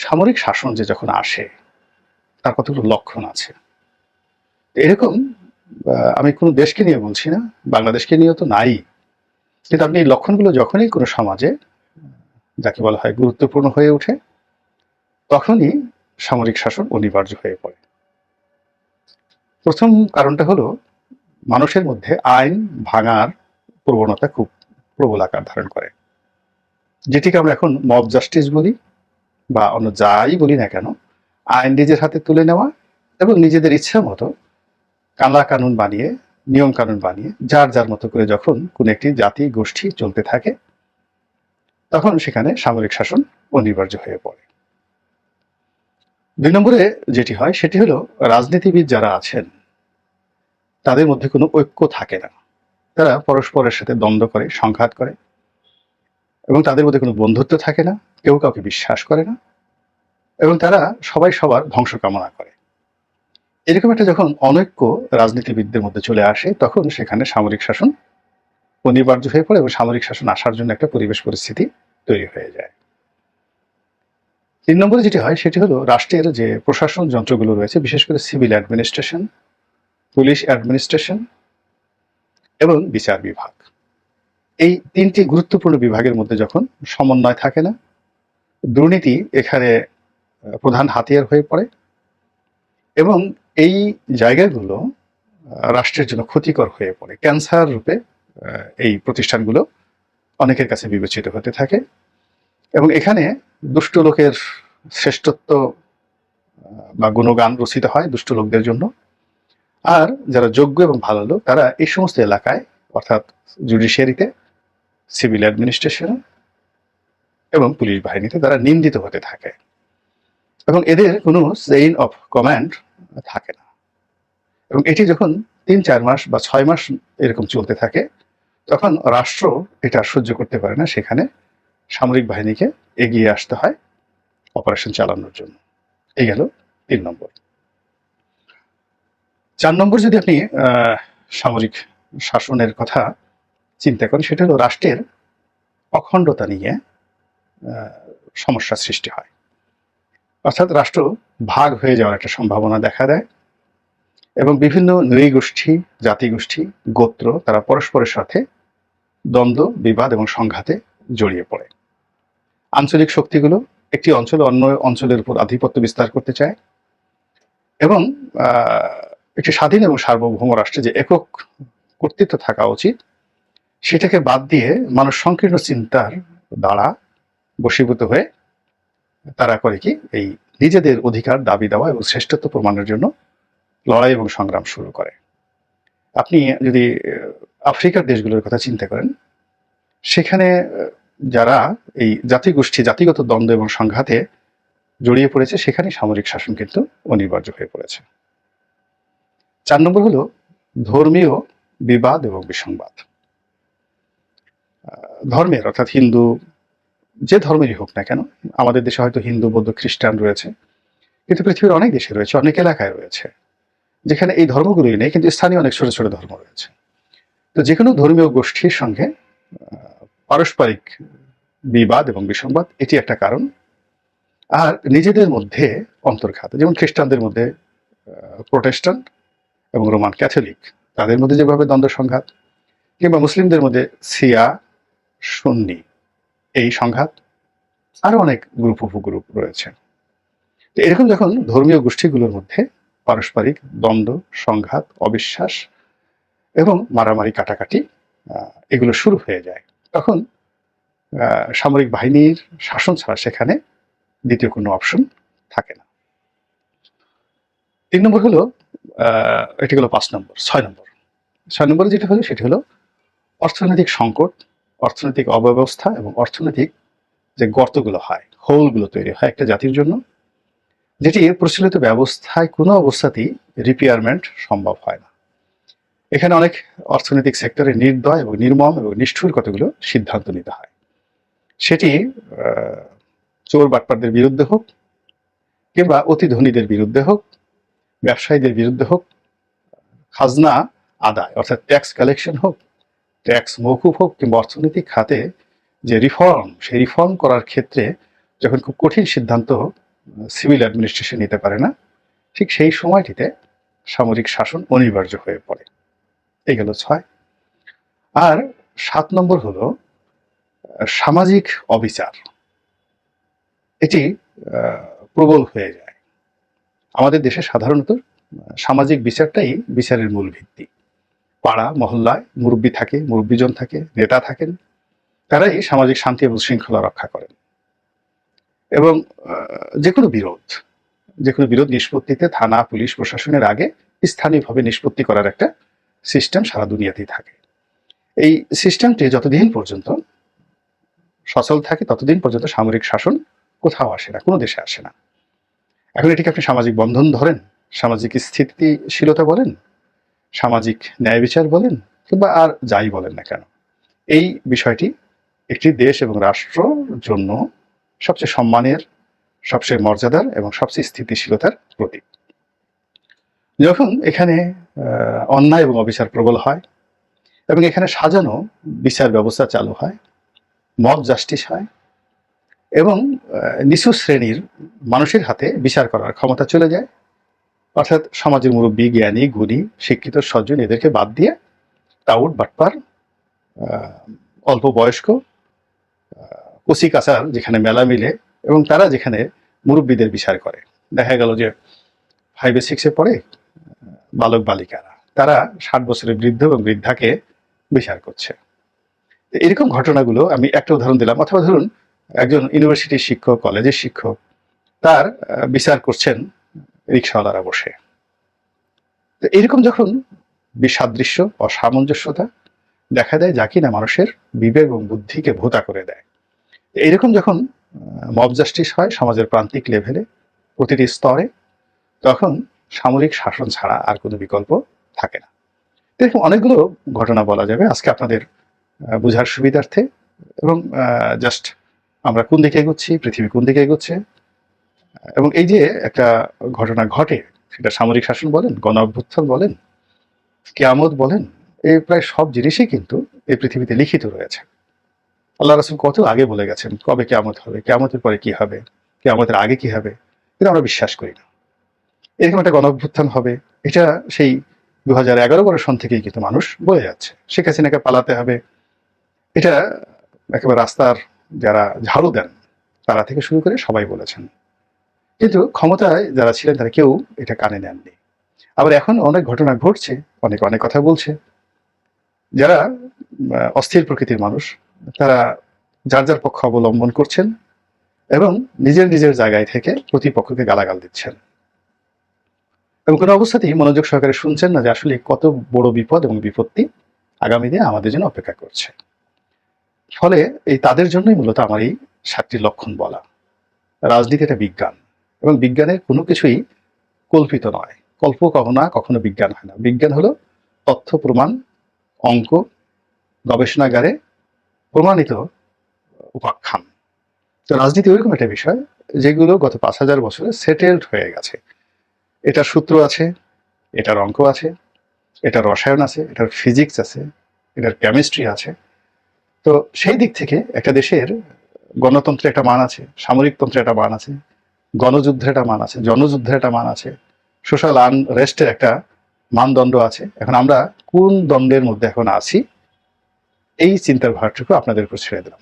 সামরিক শাসন যে যখন আসে তার কতগুলো লক্ষণ আছে। এরকম আমি কোনো দেশকে নিয়ে বলছি না, বাংলাদেশকে নিয়েও তো নাই। কিন্তু আপনি এই লক্ষণগুলো যখনই কোনো সমাজে যাকে বলা হয় গুরুত্বপূর্ণ হয়ে ওঠে, তখনই সামরিক শাসন অনিবার্য হয়ে পড়ে। প্রথম কারণটা হলো মানুষের মধ্যে আইন ভাঙার প্রবণতা খুব প্রবল আকার ধারণ করে, যেটিকে আমরা এখন মব জাস্টিস বলি বা অন্য যাই বলি না কেন। আইন নিজের হাতে তুলে নেওয়া এবং নিজেদের ইচ্ছা মতো কালা কানুন বানিয়ে, নিয়ম কানুন বানিয়ে যার যার মতো করে যখন কোন একটি জাতি গোষ্ঠী চলতে থাকে, তখন সেখানে সামরিক শাসন অনিবার্য হয়ে পড়ে। ২ নম্বরে যেটি হয় সেটি হলো রাজনীতিবিদ যারা আছেন তাদের মধ্যে কোনো ঐক্য থাকে না। তারা পরস্পরের সাথে দ্বন্দ্ব করে, সংঘাত করে এবং তাদের মধ্যে কোনো বন্ধুত্ব থাকে না, কেউ কাউকে বিশ্বাস করে না এবং তারা সবাই সবার ধ্বংস কামনা করে। এরকম একটা যখন অনৈক্য রাজনীতিবিদদের মধ্যে চলে আসে, তখন সেখানে সামরিক শাসন অনিবার্য হয়ে পড়ে এবং সামরিক শাসন আসার জন্য একটা পরিবেশ পরিস্থিতি তৈরি হয়ে যায়। ৩ নম্বরে যেটি হয় সেটি হলো রাষ্ট্রের যে প্রশাসন যন্ত্রগুলো রয়েছে, বিশেষ করে সিভিল অ্যাডমিনিস্ট্রেশন, পুলিশ অ্যাডমিনিস্ট্রেশন এবং বিচার বিভাগ, এই ৩টি গুরুত্বপূর্ণ বিভাগের মধ্যে যখন সমন্বয় থাকে না, দুর্নীতি এখানে প্রধান হাতিয়ার হয়ে পড়ে এবং এই জায়গাগুলো রাষ্ট্রের জন্য ক্ষতিকর হয়ে পড়ে। ক্যান্সার রূপে এই প্রতিষ্ঠানগুলো অনেকের কাছে বিবেচিত হতে থাকে এবং এখানে দুষ্ট লোকের শ্রেষ্ঠত্ব বা গুণগান রচিত হয় দুষ্ট লোকদের জন্য। আর যারা যোগ্য এবং ভালো লোক তারা এই সমস্ত এলাকায়, অর্থাৎ জুডিশিয়ারিতে, সিভিল অ্যাডমিনিস্ট্রেশনে এবং পুলিশ বাহিনীতে তারা নিন্দিত হতে থাকে এবং এদের কোনো চেইন অফ কমান্ড থাকে না। এবং এটি যখন ৩-৪ মাস বা ৬ মাস এরকম চলতে থাকে, তখন রাষ্ট্র এটা সহ্য করতে পারে না, সেখানে সামরিক বাহিনীকে এগিয়ে আসতে হয় অপারেশন চালানোর জন্য। এই গেল ৩ নম্বর। ৪ নম্বর যদি আপনি সামরিক শাসনের কথা চিন্তা করেন, সেটা হলো রাষ্ট্রের অখণ্ডতা নিয়ে সমস্যা সৃষ্টি হয়। অর্থাৎ রাষ্ট্র ভাগ হয়ে যাওয়ার একটা সম্ভাবনা দেখা দেয় এবং বিভিন্ন নৃগোষ্ঠী, জাতিগোষ্ঠী, গোত্র তারা পরস্পরের সাথে দ্বন্দ্ব, বিবাদ এবং সংঘাতে জড়িয়ে পড়ে। আঞ্চলিক শক্তিগুলো একটি অঞ্চল অন্য অঞ্চলের উপর আধিপত্য বিস্তার করতে চায় এবং একটি স্বাধীন এবং সার্বভৌম রাষ্ট্রে যে একক কর্তৃত্ব থাকা উচিত, সেটাকে বাদ দিয়ে মানুষ সংকীর্ণ চিন্তার দ্বারা বশীভূত হয়ে তারা করে কি, এই নিজেদের অধিকার দাবি দেওয়া এবং শ্রেষ্ঠত্ব প্রমাণের জন্য লড়াই এবং সংগ্রাম শুরু করে। আপনি যদি আফ্রিকার দেশগুলোর কথা চিন্তা করেন, সেখানে যারা এই জাতিগোষ্ঠী, জাতিগত দ্বন্দ্ব এবং সংঘাতে জড়িয়ে পড়েছে, সেখানে সামরিক শাসন কিন্তু অনিবার্য হয়ে পড়েছে। ৪ নম্বর হলো ধর্মীয় বিবাদ এবং বিসংবাদ। ধর্মের, অর্থাৎ হিন্দু, যে ধর্মেরই হোক না কেন, আমাদের দেশে হয়তো হিন্দু, বৌদ্ধ, খ্রিস্টান রয়েছে, কিন্তু পৃথিবীর অনেক দেশে রয়েছে, অনেক এলাকায় রয়েছে, যেখানে এই ধর্মগুলোই নেই, কিন্তু স্থানীয় অনেক ছোট ছোট ধর্ম রয়েছে। তো যে কোনো ধর্মীয় গোষ্ঠীর সঙ্গে পারস্পরিক বিবাদ এবং বিসংবাদ এটি একটা কারণ। আর নিজেদের মধ্যে অন্তর্ঘাত, যেমন খ্রিস্টানদের মধ্যে প্রোটেস্ট্যান্ট এবং রোমান ক্যাথলিক, তাদের মধ্যে যেভাবে দ্বন্দ্ব সংঘাত, কিংবা মুসলিমদের মধ্যে শিয়া সুন্নি এই সংঘাত, আরো অনেক গ্রুপ উপগ্রুপ রয়েছে। তো এরকম যখন ধর্মীয় গোষ্ঠীগুলোর মধ্যে পারস্পরিক দ্বন্দ্ব, সংঘাত, অবিশ্বাস এবং মারামারি কাটাকাটি এগুলো শুরু হয়ে যায়, তখন সামরিক বাহিনীর শাসন ছাড়া সেখানে দ্বিতীয় কোনো অপশন থাকে না। ৩ নম্বর হলো এটি হলো ৫ নম্বর। ৬ নম্বর, ৬ নম্বরে যেটা হলো সেটি হলো অর্থনৈতিক সংকট, অর্থনৈতিক অব্যবস্থা এবং অর্থনৈতিক যে গর্তগুলো হয়, হোলগুলো তৈরি হয় একটা জাতির জন্য, যেটি প্রচলিত ব্যবস্থায় কোনো অবস্থাতেই রিপেয়ারমেন্ট সম্ভব হয় না। এখানে অনেক অর্থনৈতিক সেক্টরে নির্দয় এবং নির্মম এবং নিষ্ঠুর কতগুলো সিদ্ধান্ত নিতে হয়, সেটি চোর বাটপারদের বিরুদ্ধে হোক, কিংবা অতি ধনীদের বিরুদ্ধে হোক, ব্যবসায়ীদের বিরুদ্ধে হোক, খাজনা আদায় অর্থাৎ ট্যাক্স কালেকশন হোক, ট্যাক্স মওকুফ হোক, কিংবা অর্থনৈতিক খাতে যে রিফর্ম, সেই রিফর্ম করার ক্ষেত্রে যখন খুব কঠিন সিদ্ধান্ত সিভিল অ্যাডমিনিস্ট্রেশন নিতে পারে না, ঠিক সেই সময়টিতে সামরিক শাসন অনিবার্য হয়ে পড়ে। এই গেল 6। আর 7 নম্বর হলো সামাজিক অবিচার। এটি প্রবল হয়ে যায়। আমাদের দেশে সাধারণত সামাজিক বিচারটাই বিচারের মূল ভিত্তি। পাড়া মহল্লায় মুরব্বী থাকে, মুরব্বীজন থাকে, নেতা থাকেন, তারাই সামাজিক শান্তি এবং শৃঙ্খলা রক্ষা করেন। এবং যে কোনো বিরোধ নিষ্পত্তিতে থানা, পুলিশ, প্রশাসনের আগে স্থানীয়ভাবে নিষ্পত্তি করার একটা সিস্টেম সারা দুনিয়াতেই থাকে। এই সিস্টেমটি যতদিন পর্যন্ত সচল থাকে ততদিন পর্যন্ত সামরিক শাসন কোথাও আসে না, কোনো দেশে আসে না। এখন এটিকে আপনি সামাজিক বন্ধন ধরেন, সামাজিক স্থিতিশীলতা বলেন, সামাজিক ন্যায় বিচার বলেন, কিংবা আর যাই বলেন না কেন, এই বিষয়টি একটি দেশ এবং রাষ্ট্রের জন্য সবচেয়ে সম্মানের, সবচেয়ে মর্যাদার এবং সবচেয়ে স্থিতিশীলতার প্রতীক। যখন এখানে অন্যায় এবং অবিচার প্রবল হয় এবং এখানে সাজানো বিচার ব্যবস্থা চালু হয়, মব জাস্টিস হয় এবং নিচু শ্রেণীর মানুষের হাতে বিচার করার ক্ষমতা চলে যায়, অর্থাৎ সমাজের মুরব্বী, জ্ঞানী, গুণী, শিক্ষিত সজ্জন এদেরকে বাদ দিয়ে টাউট, বাটপার, অল্প বয়স্ক, কচি কাচার যেখানে মেলা মিলে এবং তারা যেখানে মুরব্বীদের বিচার করে, দেখা গেল যে 5-6 পড়ে বালক বালিকারা, তারা 60 বছরের বৃদ্ধ এবং বৃদ্ধাকে বিচার করছে। এরকম ঘটনাগুলো আমি একটা উদাহরণ দিলাম। অথবা ধরুন একজন ইউনিভার্সিটির শিক্ষক, কলেজের শিক্ষক, তার বিচার করছেন রিক্সাওয়ালারা বসে। তো এরকম যখন বিসাদৃশ্য, অসামঞ্জস্যতা দেখা দেয়, যা কিনা মানুষের বিবেক এবং বুদ্ধিকে ভোঁতা করে দেয়, এইরকম যখন মব জাস্টিস হয় সমাজের প্রান্তিক লেভেলে, প্রতিটি স্তরে, তখন সামরিক শাসন ছাড়া আর কোনো বিকল্প থাকে না। এরকম অনেকগুলো ঘটনা বলা যাবে আজকে আপনাদের বোঝার সুবিধার্থে, এবং জাস্ট আমরা কোন দিকে এগোচ্ছি, পৃথিবী কোন দিকে এগোচ্ছে, এবং এই যে একটা ঘটনা ঘটে, সেটা সামরিক শাসন বলেন, গণ অভ্যুত্থান বলেন, কিয়ামত বলেন, এই প্রায় সব জিনিসই কিন্তু এই পৃথিবীতে লিখিত রয়েছে। আল্লাহ রাসূল কত আগে বলে গেছেন কবে কিয়ামত হবে, কিয়ামতের পরে কি হবে, কিয়ামতের আগে কি হবে, কিন্তু আমরা বিশ্বাস করি না। এরকম একটা গণ অভ্যুত্থান হবে, এটা সেই 2011-12 সন থেকেই কিন্তু মানুষ বলে যাচ্ছে। শেখ হাসিনাকে পালাতে হবে, এটা একেবারে রাস্তার যারা ঝাড়ু দেন তারা থেকে শুরু করে সবাই বলেছেন, কিন্তু ক্ষমতায় যারা ছিলেন তারা কেউ এটা কানে নেননি। আবার এখন অনেক ঘটনা ঘটছে, অনেক কথা বলছে, যারা অস্থির প্রকৃতির মানুষ, তারা যার যার পক্ষ অবলম্বন করছেন এবং নিজের জায়গায় থেকে প্রতিপক্ষকে গালাগাল দিচ্ছেন, এবং কোনো অবস্থাতেই মনোযোগ সহকারে শুনছেন না যে আসলে কত বড় বিপদ এবং বিপত্তি আগামী দিনে আমাদের জন্য অপেক্ষা করছে। ফলে এই তাদের জন্যই মূলত আমার এই 7টি লক্ষণ বলা। রাজনীতি একটা বিজ্ঞান, এবং বিজ্ঞানের কোনো কিছুই কল্পিত নয়, কখনো বিজ্ঞান হয় না। বিজ্ঞান হলো তথ্য, প্রমাণ, অঙ্ক, গবেষণাগারে প্রমাণিত উপাখ্যান। তো রাজনীতি ওইরকম একটা বিষয় যেগুলো গত 5000 বছরে সেটেলড হয়ে গেছে। এটার সূত্র আছে, এটার অঙ্ক আছে, এটার রসায়ন আছে, এটার ফিজিক্স আছে, এটার কেমিস্ট্রি আছে। তো সেই দিক থেকে একটা দেশের গণতন্ত্রের একটা মান আছে, সামরিকতন্ত্রের একটা মান আছে, গণযুদ্ধের একটা মান আছে, জনযুদ্ধের একটা মান আছে, সোশ্যাল আনরেস্টের একটা মানদণ্ড আছে। এখন আমরা কোন দণ্ডের মধ্যে এখন আছি, এই চিন্তার ভারটুকু আপনাদের উপর ছেড়ে দিলাম।